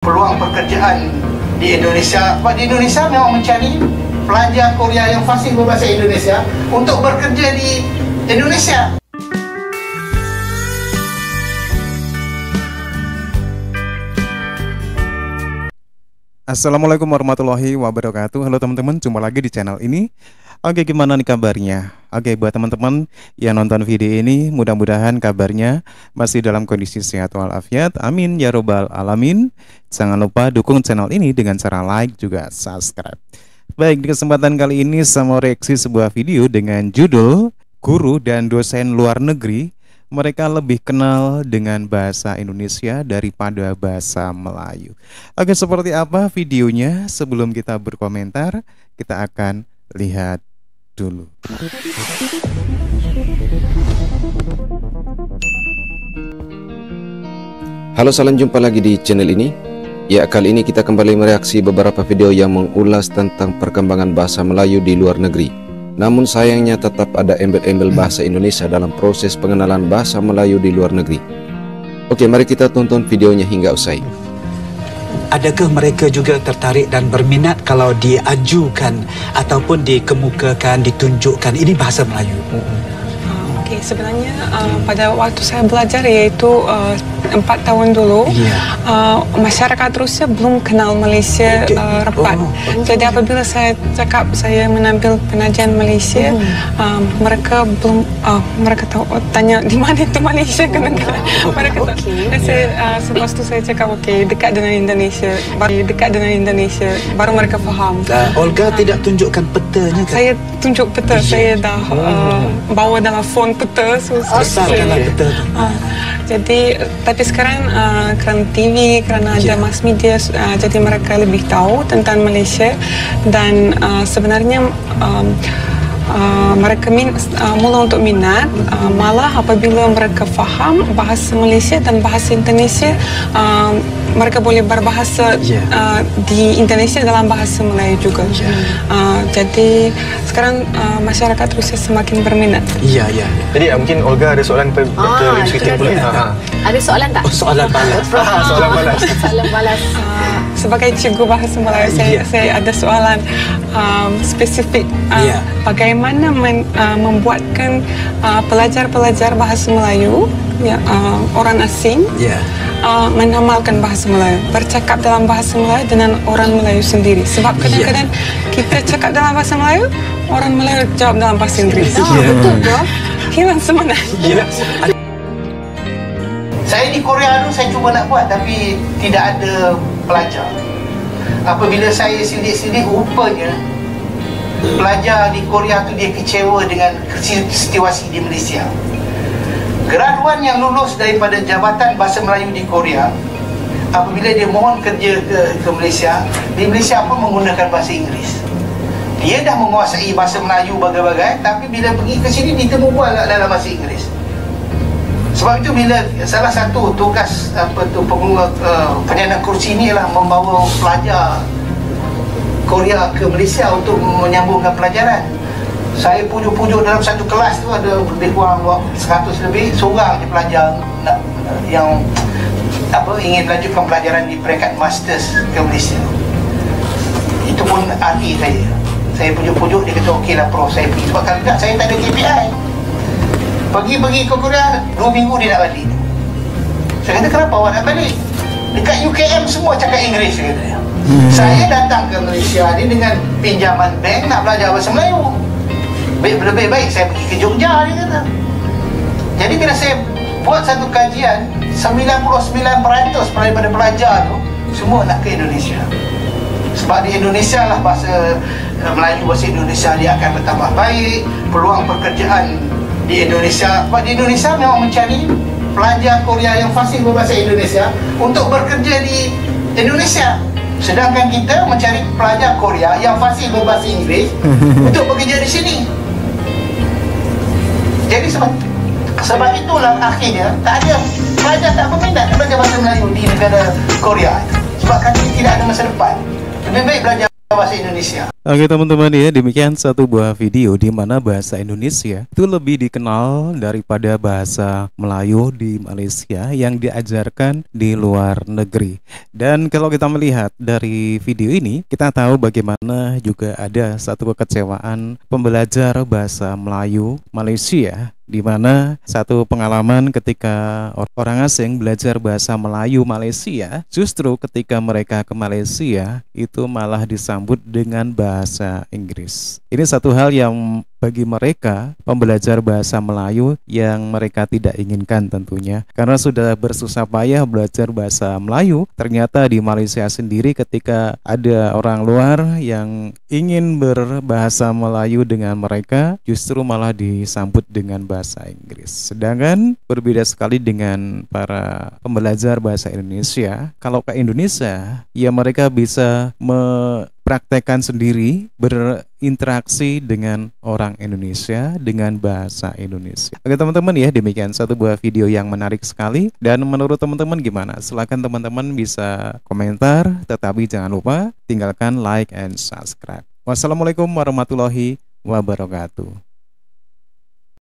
peluang pekerjaan di Indonesia. Sebab di Indonesia memang mencari pelajar Korea yang fasih berbahasa Indonesia untuk bekerja di Indonesia. Assalamualaikum warahmatullahi wabarakatuh. Halo teman-teman, jumpa lagi di channel ini. Oke, gimana nih kabarnya? Oke, buat teman-teman yang nonton video ini, mudah-mudahan kabarnya masih dalam kondisi sehat walafiat. Amin ya robbal alamin. Jangan lupa dukung channel ini dengan cara like juga subscribe. Baik, di kesempatan kali ini saya mau reaksi sebuah video dengan judul Guru dan Dosen Luar Negeri mereka lebih kenal dengan bahasa Indonesia daripada bahasa Melayu. Oke, seperti apa videonya? Sebelum kita berkomentar, kita akan lihat dulu. Halo, salam jumpa lagi di channel ini. Ya, kali ini kita kembali mereaksi beberapa video yang mengulas tentang perkembangan bahasa Melayu di luar negeri. Namun sayangnya tetap ada embel-embel bahasa Indonesia dalam proses pengenalan bahasa Melayu di luar negeri. Oke, mari kita tonton videonya hingga usai. Adakah mereka juga tertarik dan berminat kalau diajukan ataupun dikemukakan, ditunjukkan ini bahasa Melayu? Okey, sebenarnya pada waktu saya belajar iaitu 4 tahun dulu, masyarakat Rusia belum kenal Malaysia rapat. Jadi apabila saya cakap saya menambil pengajian Malaysia, mereka belum tanya di mana itu Malaysia kadang-kadang. Mereka selepas itu saya cakap okey, dekat dengan Indonesia, baru mereka faham. Olga tidak tunjukkan petanya kan? Saya tunjuk peta, saya dah bawa dalam phone peta. Besarkanlah peta. Jadi tapi sekarang kerana TV, kerana ada mass media, jadi mereka lebih tahu tentang Malaysia dan sebenarnya mereka mula untuk minat, malah apabila mereka faham bahasa Malaysia dan bahasa Indonesia, mereka boleh berbahasa di Indonesia dalam bahasa Melayu juga. Jadi sekarang masyarakat Rusia semakin berminat. Ya. Jadi mungkin Olga ada soalan sedikit pula. Ada soalan tak? Soalan balas. Soalan balas. Sebagai cikgu bahasa Melayu, saya ada soalan spesifik. Bagaimana membuatkan pelajar-pelajar bahasa Melayu, orang asing, mengamalkan bahasa Melayu, bercakap dalam bahasa Melayu dengan orang Melayu sendiri. Sebab kadang-kadang kita cakap dalam bahasa Melayu, orang Melayu jawab dalam bahasa Inggeris. Betul ke? Hilang sebenarnya. Saya di Korea dulu saya cuba nak buat tapi tidak ada pelajar. Apabila saya sidik-sidik, rupanya pelajar di Korea tu dia kecewa dengan situasi di Malaysia. Graduan yang lulus daripada Jabatan Bahasa Melayu di Korea, apabila dia mohon kerja ke Malaysia, di Malaysia pun menggunakan bahasa Inggeris. Dia dah menguasai bahasa Melayu bagai-bagai, tapi bila pergi ke sini ditemu pula dalam bahasa Inggeris. Sebab itu bila salah satu tugas penyandang kursi ni ialah membawa pelajar Korea ke Malaysia untuk menyambungkan pelajaran. Saya pujuk-pujuk dalam satu kelas tu ada lebih kurang 100 lebih, seorang je pelajar yang ingin melanjutkan pelajaran di peringkat masters ke Malaysia. Itu pun ahli saya. Saya pujuk-pujuk, dia kata okey lah prof, saya pergi. Sebab kalau tak saya tak ada KPI. Pergi ke Korea, 2 minggu dia nak balik. Saya kata kenapa awak nak balik? Dekat UKM semua cakap Inggeris, saya kata. Saya datang ke Malaysia ni dengan pinjaman bank nak belajar bahasa Melayu. Lebih baik saya pergi ke Jogja, dia kata. Jadi bila saya buat satu kajian, 99% daripada pelajar tu semua nak ke Indonesia. Sebab di Indonesia lah bahasa Melayu, bahasa Indonesia dia akan bertambah baik, peluang pekerjaan di Indonesia. Sebab di Indonesia memang mencari pelajar Korea yang fasih berbahasa Indonesia untuk bekerja di Indonesia. Sedangkan kita mencari pelajar Korea yang fasih berbahasa Inggeris untuk bekerja di sini. Jadi sebab itulah akhirnya tak ada pelajar tak berminat belajar bahasa Melayu di negara Korea. Sebab kami tidak ada masa depan. Lebih baik belajar bahasa Indonesia. Oke teman-teman ya, demikian satu buah video di mana bahasa Indonesia itu lebih dikenal daripada bahasa Melayu di Malaysia yang diajarkan di luar negeri. Dan kalau kita melihat dari video ini, kita tahu bagaimana juga ada satu kekecewaan pembelajar bahasa Melayu Malaysia, di mana satu pengalaman ketika orang asing belajar bahasa Melayu Malaysia, justru ketika mereka ke Malaysia itu malah disambut dengan bahasa Inggris. Ini satu hal yang bagi mereka pembelajar bahasa Melayu yang mereka tidak inginkan tentunya, karena sudah bersusah payah belajar bahasa Melayu, ternyata di Malaysia sendiri ketika ada orang luar yang ingin berbahasa Melayu dengan mereka, justru malah disambut dengan bahasa Inggris. Sedangkan berbeda sekali dengan para pembelajar bahasa Indonesia. Kalau ke Indonesia, ya mereka bisa praktekkan sendiri, berinteraksi dengan orang Indonesia dengan bahasa Indonesia. Oke teman-teman ya, demikian satu buah video yang menarik sekali. Dan menurut teman-teman gimana? Silahkan teman-teman bisa komentar, tetapi jangan lupa tinggalkan like and subscribe. Wassalamualaikum warahmatullahi wabarakatuh.